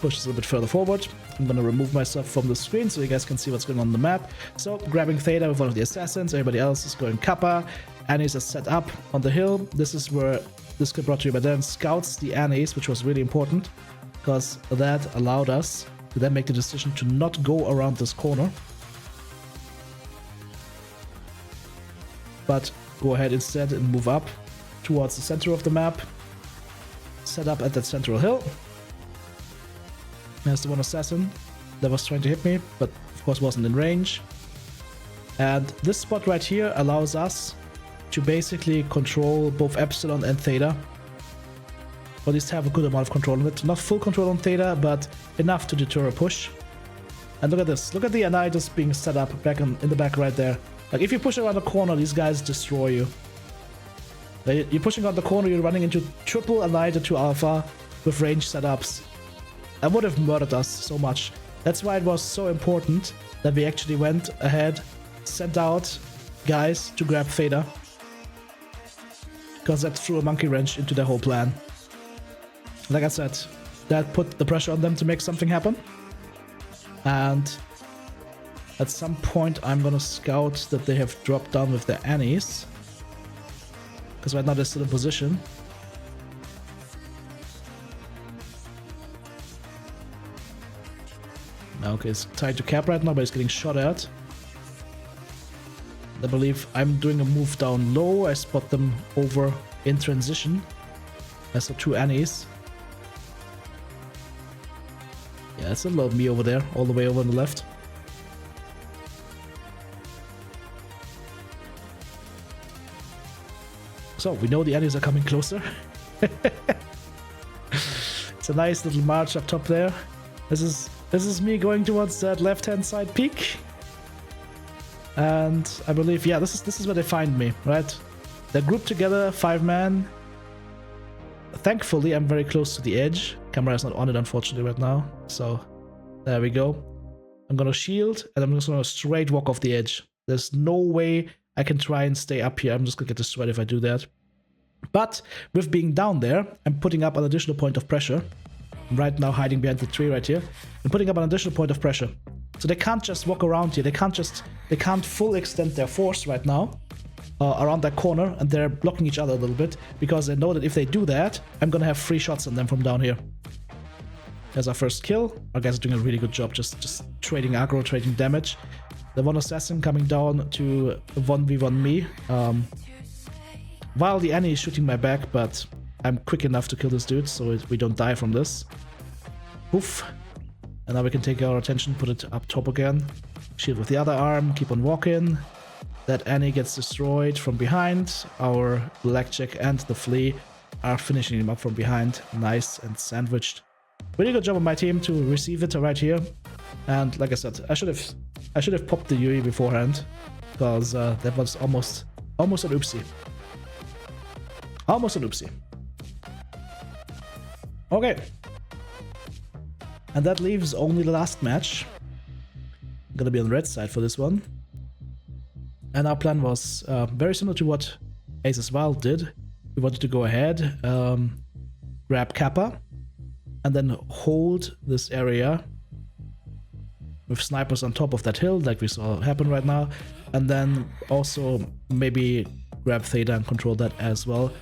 Push this a little bit further forward. I'm gonna remove myself from the screen so you guys can see what's going on the map. So, grabbing Theta with one of the Assassins. Everybody else is going Kappa. Annies are set up on the hill. This is where this got brought to you by then. Scouts the Annies, which was really important, because that allowed us to then make the decision to not go around this corner, but go ahead instead and move up towards the center of the map, set up at that central hill. There's the one Assassin that was trying to hit me, but of course wasn't in range. And this spot right here allows us to basically control both Epsilon and Theta, or at least have a good amount of control on it. Not full control on Theta, but enough to deter a push. And look at this. Look at the Annihilators being set up back in the back right there. Like, if you push around the corner, these guys destroy you. You're pushing around the corner, you're running into triple Annihilator 2 Alpha with range setups. That would have murdered us so much. That's why it was so important that we actually went ahead, sent out guys to grab Theta, because that threw a monkey wrench into their whole plan. Like I said, that put the pressure on them to make something happen. And at some point I'm gonna scout that they have dropped down with their Annies. because right now they're still in position. Okay, it's tied to cap right now, but it's getting shot at. I believe I'm doing a move down low. I spot them over in transition. That's the two Annies. Yeah, it's a little me over there, all the way over on the left. So we know the Annies are coming closer. It's a nice little march up top there. This is me going towards that left-hand side peak. And I believe, yeah, this is where they find me, right? They're grouped together, 5-man. Thankfully, I'm very close to the edge. Camera is not on it, unfortunately, right now. So, there we go. I'm gonna shield, and I'm just gonna straight walk off the edge. There's no way I can try and stay up here. I'm just gonna get destroyed if I do that. But, with being down there, I'm putting up an additional point of pressure. I'm right now hiding behind the tree right here. I'm putting up an additional point of pressure. So they can't just walk around here. They can't full extend their force right now around that corner, and they're blocking each other a little bit because they know that if they do that, I'm gonna have 3 shots on them from down here. There's our first kill. Our guys are doing a really good job just trading aggro, trading damage. The one assassin coming down to 1v1 me. While the Annie is shooting my back, but I'm quick enough to kill this dude, so we don't die from this. Oof. And now we can take our attention, put it up top again. Shield with the other arm, keep on walking. That Annie gets destroyed from behind. Our Blackjack and the Flea are finishing him up from behind. Nice and sandwiched. Really good job on my team to receive it right here. And like I said, I should have popped the UE beforehand, because that was almost an oopsie. Almost an oopsie. Okay. And that leaves only the last match. I'm gonna be on the red side for this one. And our plan was very similar to what Aces Wild did. We wanted to go ahead, grab Kappa, and then hold this area with snipers on top of that hill, like we saw happen right now. And then also maybe grab Theta and control that as well.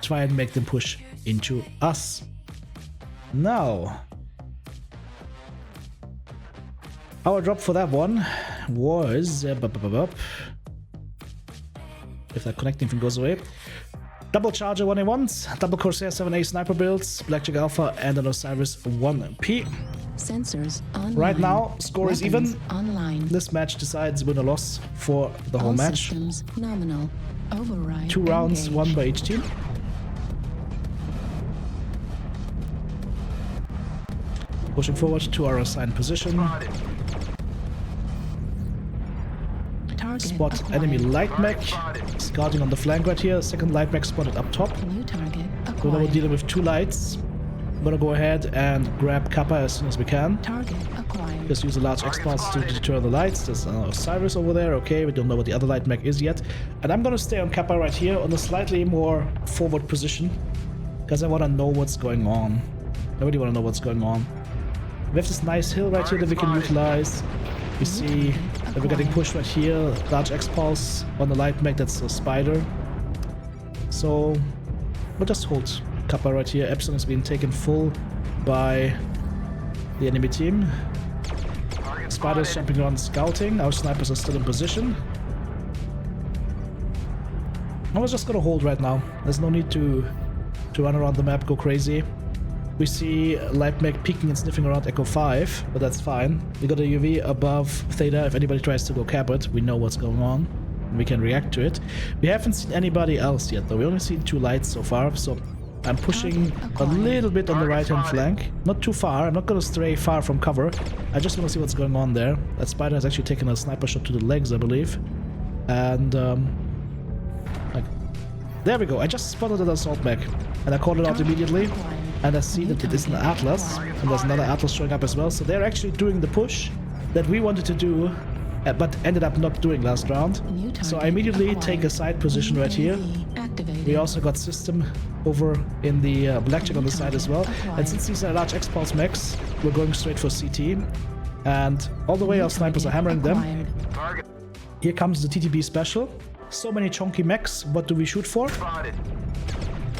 Try and make them push into us. Now, our drop for that one was... if that connecting thing goes away. Double Charger 1A1s, double Corsair 7A sniper builds, Blackjack Alpha, and an Osiris 1P.
Sensors online.
Right now, score is even.
Online.
This match decides win or loss for the whole
All
match.
systems nominal. Override.
2 rounds,
engaged.
1 by each team. Pushing forward to our assigned position.
Target
Spot
acquired.
enemy light mech. Scouting on the flank right here. Second light mech spotted up top.
New target
So now
acquired.
we're dealing with 2 lights. I'm gonna go ahead and grab Kappa as soon as we can.
Target acquired.
Just use a large X-Pulse to deter the lights. There's Osiris over there. Okay, we don't know what the other light mech is yet. And I'm gonna stay on Kappa right here on a slightly more forward position, because I wanna know what's going on. I really wanna know what's going on. We have this nice hill right here that we can utilize. We see that we're getting pushed right here. Large X-Pulse on the light mech, that's a spider. So we'll just hold Kappa right here. Epsilon is being taken full by the enemy team. Spiders jumping around scouting. Our snipers are still in position. I was just gonna hold right now. There's no need to run around the map, go crazy. We see light mech peeking and sniffing around Echo 5, but that's fine. We got a UV above Theta. If anybody tries to go cap it, we know what's going on. And we can react to it. We haven't seen anybody else yet, though. We only seen 2 lights so far, so I'm pushing a little bit on the right-hand flank. Not too far. I'm not going to stray far from cover. I just want to see what's going on there. That spider has actually taken a sniper shot to the legs, I believe. And, there we go. I just spotted an assault mech, and I called it out immediately. And I see that it is an Atlas, and there's another Atlas showing up as well. So they're actually doing the push that we wanted to do, but ended up not doing last round. So I immediately take a side position right here. We also got system over in the Blackjack on the side as well. And since these are large X-Pulse mechs, we're going straight for CT. And all the way our snipers are hammering them. Here comes the TTB special. So many chunky mechs. What do we shoot for?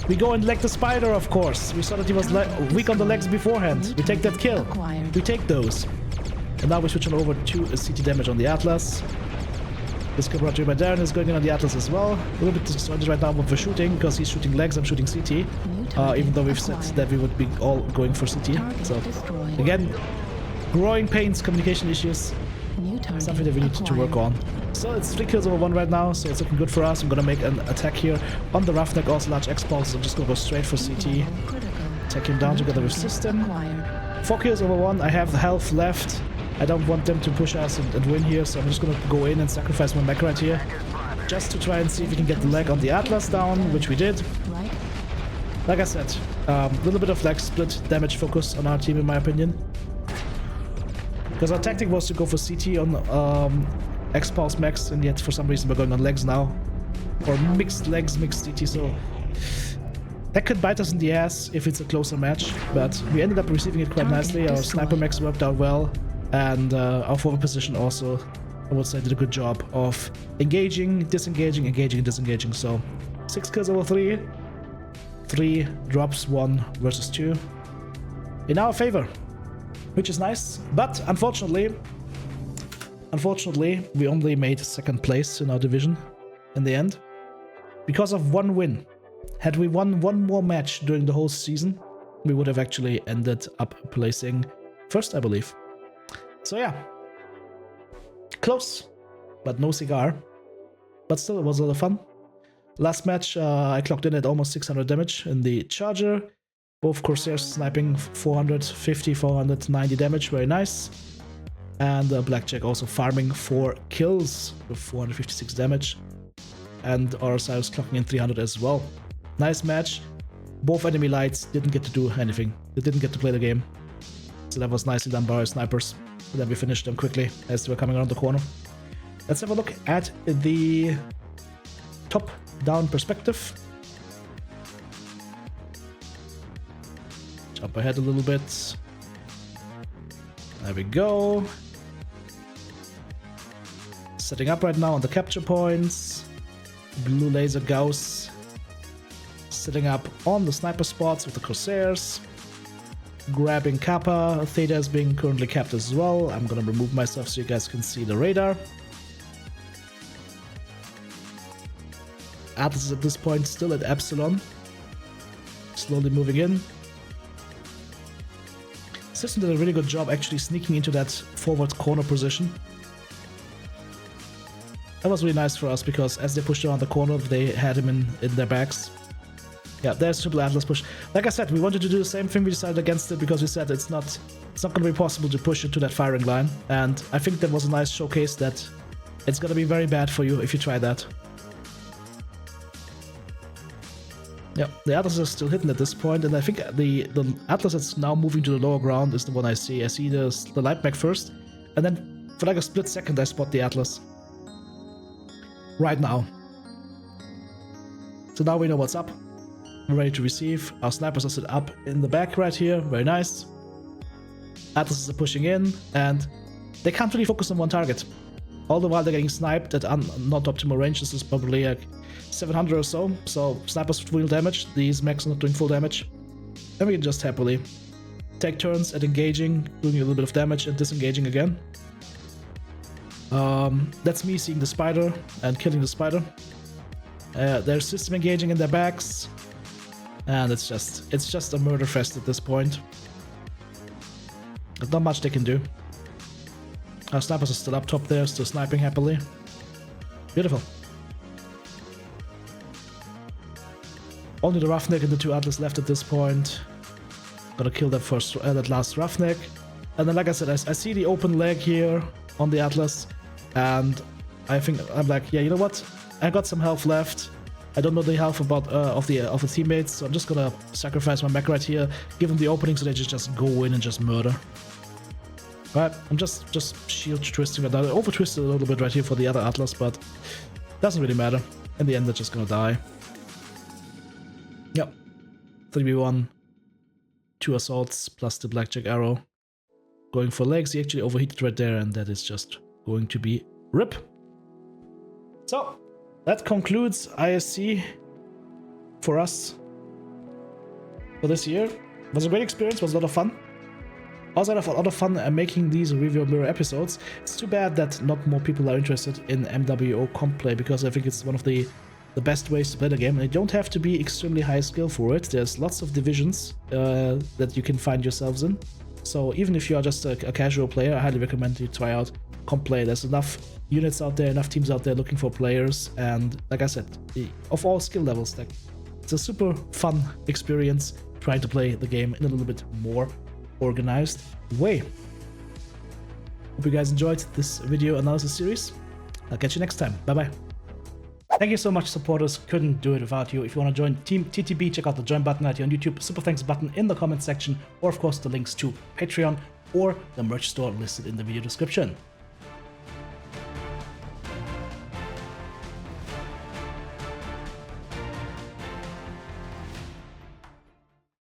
We go and leg the spider, of course. We saw that he was weak on the legs beforehand. We take that kill. We take those. And now we switch on over to a CT damage on the Atlas. This kill brought to you by Darren is going in on the Atlas as well. A little bit disappointed right now with the shooting, because he's shooting legs, I'm shooting CT. Even though we've said that we would be all going for CT. So, again, growing pains, communication issues. Something that we need to work on. So it's 3 kills over 1 right now, so it's looking good for us. I'm gonna make an attack here on the Roughneck, also large X-Pulse. I'm just gonna go straight for CT. Take him down together with System. 4 kills over 1, I have the health left. I don't want them to push us and win here, so I'm just gonna go in and sacrifice my mech right here. Just to try and see if we can get the leg on the Atlas down, which we did. Like I said, a little bit of leg split damage focus on our team in my opinion. Because our tactic was to go for CT on X-Pulse mechs, and yet for some reason we're going on legs now. Or mixed legs, mixed CT, so that could bite us in the ass if it's a closer match, but we ended up receiving it quite nicely. Our sniper mechs worked out well, and our forward position also, I would say, did a good job of engaging, disengaging, engaging, and disengaging. So 6 kills over 3, 3 drops, 1 versus 2 in our favor, which is nice. But unfortunately, we only made 2nd place in our division in the end because of 1 win. Had we won 1 more match during the whole season, we would have actually ended up placing 1st, I believe. So yeah, close, but no cigar. But still, it was a lot of fun. Last match, I clocked in at almost 600 damage in the Charger. Both Corsairs sniping 450, 490 damage, very nice. And Blackjack also farming 4 kills with 456 damage. And ourselves clocking in 300 as well. Nice match. Both enemy lights didn't get to do anything. They didn't get to play the game. So that was nicely done by our snipers. And then we finished them quickly as they were coming around the corner. Let's have a look at the top-down perspective. Jump ahead a little bit. There we go. Setting up right now on the capture points. Blue laser Gauss setting up on the sniper spots with the Corsairs. Grabbing Kappa. Theta is being currently capped as well. I'm gonna remove myself so you guys can see the radar. Atlas is at this point still at Epsilon. Slowly moving in. System did a really good job actually sneaking into that forward corner position. That was really nice for us because as they pushed around the corner, they had him in their backs. Yeah, there's triple Atlas push. Like I said, we wanted to do the same thing. We decided against it because we said it's not going to be possible to push into that firing line. And I think that was a nice showcase that it's going to be very bad for you if you try that. Yeah, the Atlas is still hidden at this point, and I think the Atlas that's now moving to the lower ground is the one I see. I see the light mech first, and then for like a split second I spot the Atlas. Right now. So now we know what's up. We're ready to receive. Our snipers are set up in the back right here. Very nice. Atlases are pushing in, and they can't really focus on one target. All the while they're getting sniped at not optimal range. This is probably like 700 or so. So snipers full damage. These mechs are not doing full damage. And we can just happily take turns at engaging, doing a little bit of damage and disengaging again. That's me seeing the spider and killing the spider. There's system engaging in their backs. And it's just a murder fest at this point. There's not much they can do. Our snipers are still up top there, still sniping happily. Beautiful. Only the Roughneck and the 2 Atlas left at this point. Gonna kill that last Roughneck. And then, like I said, I see the open leg here on the Atlas, and I'm like, yeah, you know what? I got some health left. I don't know the health of the teammates, so I'm just gonna sacrifice my mech right here, give them the opening so they just go in and just murder. Right, I'm just shield twisting right now. I over twisted a little bit right here for the other Atlas, but doesn't really matter. In the end, they're just gonna die. Yep, 3v1, 2 assaults plus the Blackjack arrow. Going for legs, he actually overheated right there, and that is just going to be RIP. So, that concludes ISC for us for this year. It was a great experience, was a lot of fun. Also had a lot of fun making these review mirror episodes. It's too bad that not more people are interested in MWO comp play, because I think it's one of the best ways to play the game, and you don't have to be extremely high skill for it. There's lots of divisions that you can find yourselves in. So even if you are just a casual player, I highly recommend you try out comp play. There's enough units out there, enough teams out there looking for players, and like I said, of all skill levels, like, it's a super fun experience trying to play the game in a little bit more organized way. Hope you guys enjoyed this video analysis series. I'll catch you next time. Bye bye. Thank you so much, supporters. Couldn't do it without you. If you want to join Team TTB, check out the join button right here on YouTube, super thanks button in the comment section, or of course the links to Patreon or the merch store listed in the video description.